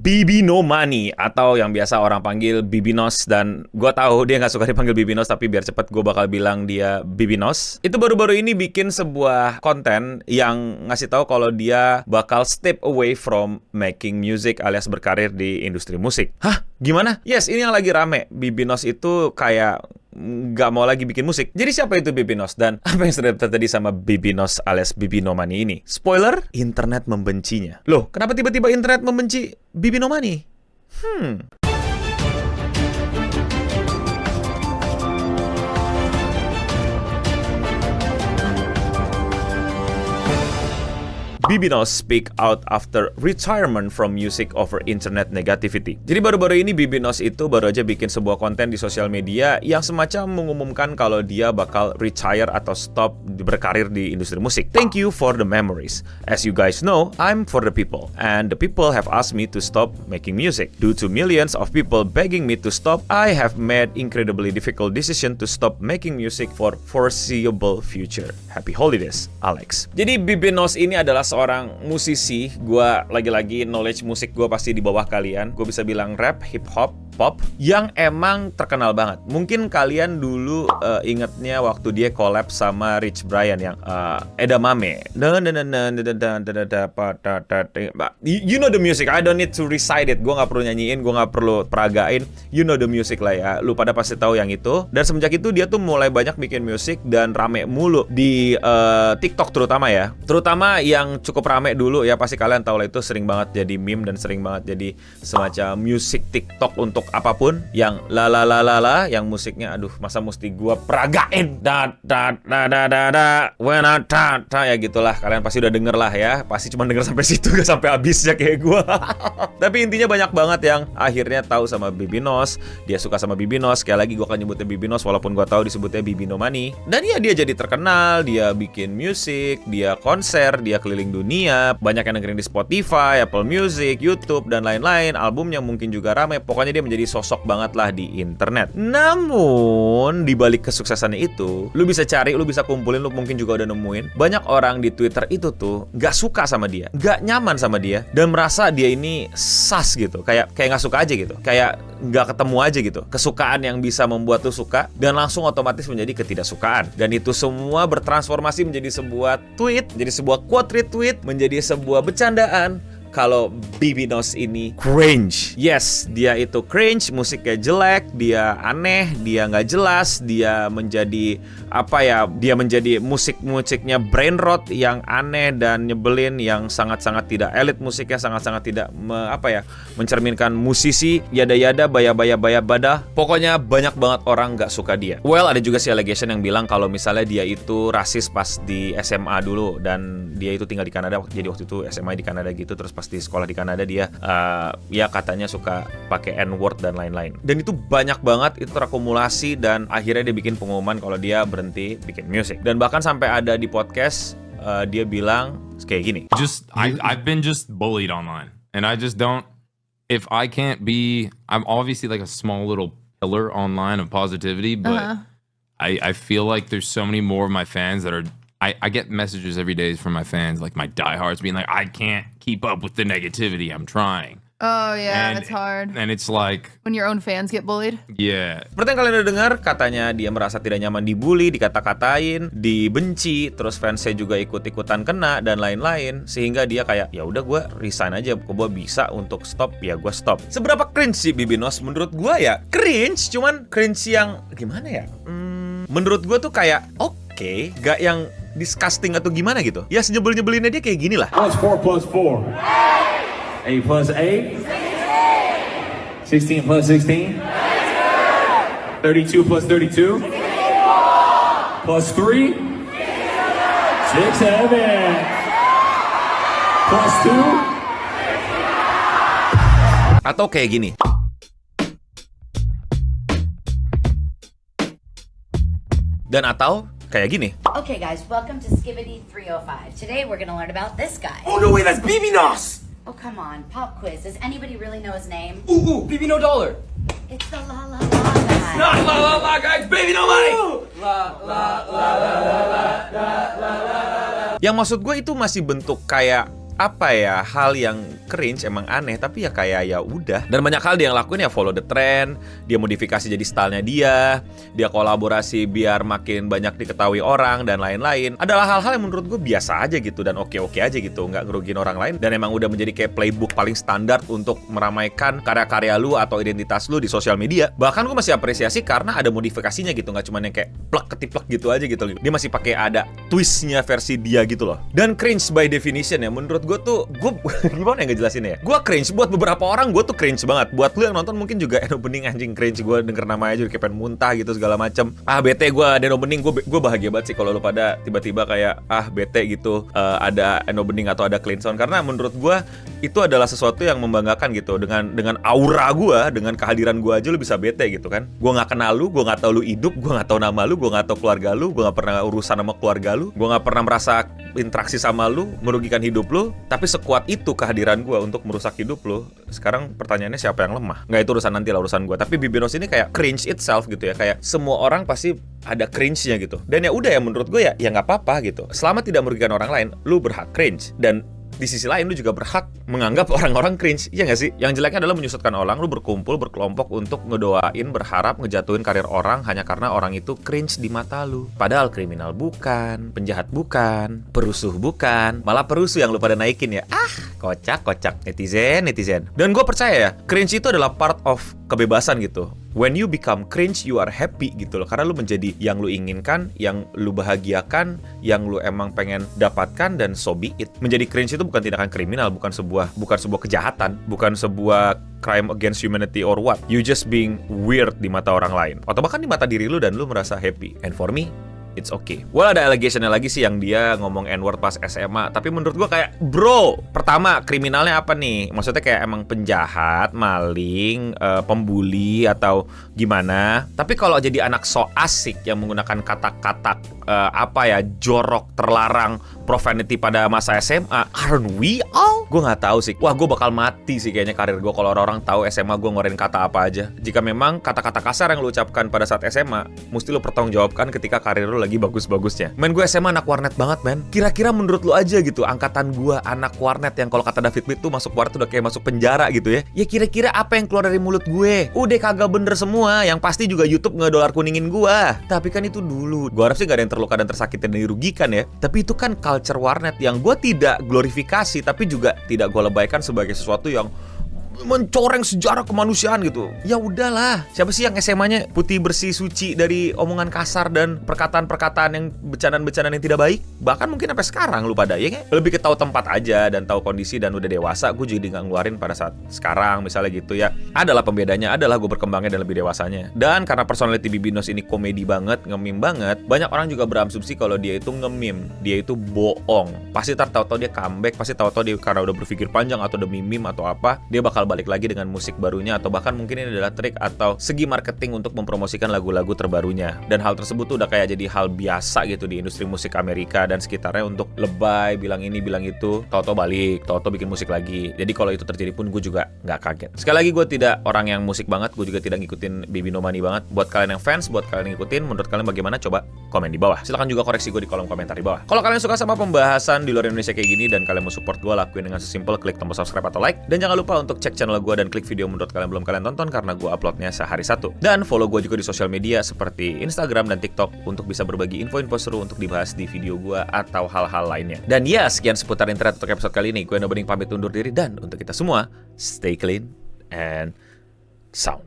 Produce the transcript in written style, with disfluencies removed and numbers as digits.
Bibi No Money atau yang biasa orang panggil Bibinos, dan gue tahu dia nggak suka dipanggil Bibinos, tapi biar cepet gue bakal bilang dia Bibinos. Itu baru-baru ini bikin sebuah konten yang ngasih tahu kalau dia bakal step away from making music alias berkarir di industri musik. Hah? Gimana? Yes, ini yang lagi rame. Bibinos itu kayak nggak mau lagi bikin musik. Jadi siapa itu Bibinos dan apa yang sudah terjadi sama Bibinos alias Bibi No Money ini? Spoiler, internet membencinya. Loh, kenapa tiba-tiba internet membenci Bibi No Money? Bibinos speak out after retirement from music over internet negativity. Jadi baru-baru ini Bibinos itu baru aja bikin sebuah konten di sosial media yang semacam mengumumkan kalau dia bakal retire atau stop berkarir di industri musik. Thank you for the memories. As you guys know, I'm for the people. And the people have asked me to stop making music. Due to millions of people begging me to stop, I have made incredibly difficult decision to stop making music for foreseeable future. Happy holidays, Alex. Jadi Bibinos ini adalah seorang musisi. Gua lagi-lagi knowledge musik gue pasti di bawah kalian. Gue bisa bilang rap, hip hop, pop yang emang terkenal banget. Mungkin kalian dulu ingetnya waktu dia collab sama Rich Brian yang Edamame. You know the music. I don't need to recite it. Gue nggak perlu nyanyiin, gue nggak perlu peragain. You know the music lah ya. Lu pada pasti tahu yang itu. Dan semenjak itu dia tuh mulai banyak bikin musik dan rame mulu di TikTok terutama ya. Terutama yang cukup rame dulu ya, pasti kalian tahu lah, itu sering banget jadi meme dan sering banget jadi semacam musik TikTok untuk apapun yang la yang musiknya aduh masa mesti gua peragain when I ya gitulah, kalian pasti udah denger lah ya, pasti cuma denger sampai situ gak sampai habisnya kayak gua. Tapi intinya banyak banget yang akhirnya tahu sama Bibinos, dia suka sama Bibinos. Sekali lagi gua akan nyebutnya Bibinos walaupun gua tahu disebutnya Bibi No Money. Dan ya dia jadi terkenal, dia bikin musik, dia konser, dia keliling dunia, banyak yang dengerin di Spotify, Apple Music, YouTube dan lain-lain. Albumnya mungkin juga rame. Pokoknya dia menjadi sosok banget lah di internet. Namun di balik kesuksesannya itu, lu bisa cari, lu bisa kumpulin, lu mungkin juga udah nemuin banyak orang di Twitter itu tuh gak suka sama dia, gak nyaman sama dia, dan merasa dia ini sas gitu, kayak gak suka aja gitu, kayak gak ketemu aja gitu kesukaan yang bisa membuat lu suka dan langsung otomatis menjadi ketidaksukaan. Dan itu semua bertransformasi menjadi sebuah tweet, menjadi sebuah quote retweet, menjadi sebuah bercandaan kalau Bibinos ini cringe. Yes, dia itu cringe, musiknya jelek, dia aneh, dia nggak jelas, dia menjadi apa ya? Dia menjadi musiknya brain rot yang aneh dan nyebelin, yang sangat-sangat tidak elit musiknya, sangat-sangat tidak mencerminkan musisi, yada-yada, baya-baya-baya-bada. Pokoknya banyak banget orang nggak suka dia. Well, ada juga si allegation yang bilang kalau misalnya dia itu rasis pas di SMA dulu, dan dia itu tinggal di Kanada, jadi waktu itu SMA di Kanada gitu, terus pas di sekolah di Kanada dia ya katanya suka pakai N-word dan lain-lain. Dan itu banyak banget, itu terakumulasi dan akhirnya dia bikin pengumuman kalau dia berhenti bikin musik. Dan bahkan sampai ada di podcast dia bilang kayak gini. I've been just bullied online and I just don't, if I can't be, I'm obviously like a small little pillar online of positivity, but I feel like there's so many more of my fans that are, I get messages every day from my fans, like my diehards being like, I can't keep up with the negativity, I'm trying. Oh yeah, it's hard. And it's like, when your own fans get bullied. Yeah. Seperti yang kalian udah dengar, katanya dia merasa tidak nyaman dibully, dikata-katain, dibenci, terus fansnya juga ikut-ikutan kena dan lain-lain, sehingga dia kayak ya udah gue resign aja, gue bisa untuk stop ya gue stop. Seberapa cringe sih Bibinos? Menurut gue ya cringe, cuman cringe yang gimana ya? Menurut gue tuh kayak oke, gak yang disgusting atau gimana gitu. Ya senyebel-nyebelinnya dia kayak gini lah. What's 4 plus 4? 8 plus 8? 16 plus 16? 32 plus 32? Plus 3? 6, 7? Plus 2? Atau kayak gini. Dan atau kayak gini. Okay guys, welcome to Skibidi 305. Today we're gonna learn about this guy. Oh no way, that's Bibinos! Oh come on, pop quiz. Does anybody really know his name? Ooh, Bibi No Dollar! It's the La La La guy. Not la la la guys, Baby No Money! Yang maksud gue itu masih bentuk kayak apa ya, hal yang cringe, emang aneh, tapi ya kayak ya udah. Dan banyak hal dia yang lakuin ya follow the trend, dia modifikasi jadi stylenya dia kolaborasi biar makin banyak diketahui orang dan lain-lain. Adalah hal-hal yang menurut gue biasa aja gitu dan oke-oke aja gitu, nggak ngerugiin orang lain, dan emang udah menjadi kayak playbook paling standar untuk meramaikan karya-karya lu atau identitas lu di sosial media. Bahkan gue masih apresiasi karena ada modifikasinya gitu, nggak cuma yang kayak plek ketiplek gitu aja gitu. Dia masih pakai ada twistnya versi dia gitu loh. Dan cringe by definition ya, menurut gue tuh, gue gimana yang ngejelasin ya? Gue cringe, buat beberapa orang gue tuh cringe banget. Buat lu yang nonton mungkin juga Eno Bening anjing cringe, gue denger namanya aja kayak pengen muntah gitu segala macem. Bete gue Eno Bening, gue bahagia banget sih kalau lu pada tiba-tiba kayak bete gitu ada Eno Bening atau ada Clean Sound, karena menurut gue itu adalah sesuatu yang membanggakan gitu. Dengan aura gue, dengan kehadiran gue aja lu bisa bete gitu kan. Gue nggak kenal lu, gue nggak tahu lu hidup, gue nggak tahu nama lu, gue nggak tahu keluarga lu, gue nggak pernah urusan sama keluarga lu, gue nggak pernah merasa interaksi sama lu, merugikan hidup lu, tapi sekuat itu kehadiran gue untuk merusak hidup lu. Sekarang pertanyaannya siapa yang lemah? Nggak, itu urusan nanti lah, urusan gue. Tapi Bibinos ini kayak cringe itself gitu ya, kayak semua orang pasti ada cringe-nya gitu. Dan ya udah ya, menurut gue ya nggak apa-apa gitu. Selama tidak merugikan orang lain, lu berhak cringe. Dan di sisi lain lu juga berhak menganggap orang-orang cringe, iya gak sih? Yang jeleknya adalah menyusutkan orang, lu berkumpul, berkelompok untuk ngedoain, berharap ngejatuhin karir orang hanya karena orang itu cringe di mata lu. Padahal kriminal bukan, penjahat bukan, perusuh bukan, malah perusuh yang lu pada naikin ya. Kocak netizen. Dan gue percaya ya, cringe itu adalah part of kebebasan gitu. When you become cringe, you are happy gitu loh. Karena lu menjadi yang lu inginkan, yang lu bahagiakan, yang lu emang pengen dapatkan, dan so be it. Menjadi cringe itu bukan tindakan kriminal, bukan sebuah kejahatan, bukan sebuah crime against humanity or what. You just being weird di mata orang lain, atau bahkan di mata diri lu, dan lu merasa happy. And for me, it's okay. Well, ada allegation-nya lagi sih yang dia ngomong N-word pas SMA. Tapi menurut gua kayak, bro, pertama, kriminalnya apa nih? Maksudnya kayak emang penjahat, maling, pembuli, atau gimana? Tapi kalau jadi anak so asik yang menggunakan kata-kata jorok, terlarang, profanity pada masa SMA, aren't we all? Gue nggak tahu sih. Wah, gue bakal mati sih kayaknya karir gue kalau orang tahu SMA gue ngeluarin kata apa aja. Jika memang kata-kata kasar yang lu ucapkan pada saat SMA, mesti lu pertanggungjawabkan ketika karir lu lagi bagus-bagusnya. Men, gue SMA anak warnet banget, men. Kira-kira menurut lu aja gitu, angkatan gue anak warnet yang kalau kata David Pitt tuh masuk warnet tuh udah kayak masuk penjara gitu ya. Ya kira-kira apa yang keluar dari mulut gue? Udah kagak bener semua. Yang pasti juga YouTube ngedolar kuningin gue. Tapi kan itu dulu. Gue harap sih gak ada yang terluka dan tersakiti dan dirugikan ya. Tapi itu kan culture warnet yang gue tidak glorifikasi, tapi juga tidak gue lebaikan sebagai sesuatu yang mencoreng sejarah kemanusiaan gitu. Ya udahlah, siapa sih yang SMA-nya putih bersih suci dari omongan kasar dan perkataan-perkataan yang bercandaan-bercandaan yang tidak baik? Bahkan mungkin sampai sekarang lu pada ya lebih ke tahu tempat aja dan tahu kondisi dan udah dewasa. Gue jadi nggak ngeluarin pada saat sekarang misalnya gitu ya. Adalah pembedanya, adalah gue berkembangnya dan lebih dewasanya. Dan karena personality Bibinos ini komedi banget, nge-meme banget, banyak orang juga berasumsi kalau dia itu nge-meme, dia itu bohong. Pasti tahu-tahu dia comeback, pasti tahu-tahu dia karena udah berpikir panjang atau demi meme atau apa, dia bakal balik lagi dengan musik barunya, atau bahkan mungkin ini adalah trik atau segi marketing untuk mempromosikan lagu-lagu terbarunya. Dan hal tersebut tuh udah kayak jadi hal biasa gitu di industri musik Amerika dan sekitarnya untuk lebay, bilang ini, bilang itu, tau-tau balik, tau-tau bikin musik lagi. Jadi kalau itu terjadi pun gue juga nggak kaget. Sekali lagi, gue tidak orang yang musik banget, gue juga tidak ngikutin Baby No Money banget. Buat kalian yang fans, buat kalian yang ngikutin, menurut kalian bagaimana? Coba komen di bawah. Silahkan juga koreksi gue di kolom komentar di bawah. Kalau kalian suka sama pembahasan di luar Indonesia kayak gini dan kalian mau support gue, lakuin dengan sesimpel klik tombol subscribe atau like. Dan jangan lupa untuk cek channel gue dan klik video menurut kalian belum kalian tonton karena gue uploadnya sehari satu. Dan follow gue juga di sosial media seperti Instagram dan TikTok untuk bisa berbagi info-info seru untuk dibahas di video gue atau hal-hal lainnya. Dan ya, sekian seputar internet untuk episode kali ini. Gue Eno Bening pamit undur diri, dan untuk kita semua, stay clean and sound.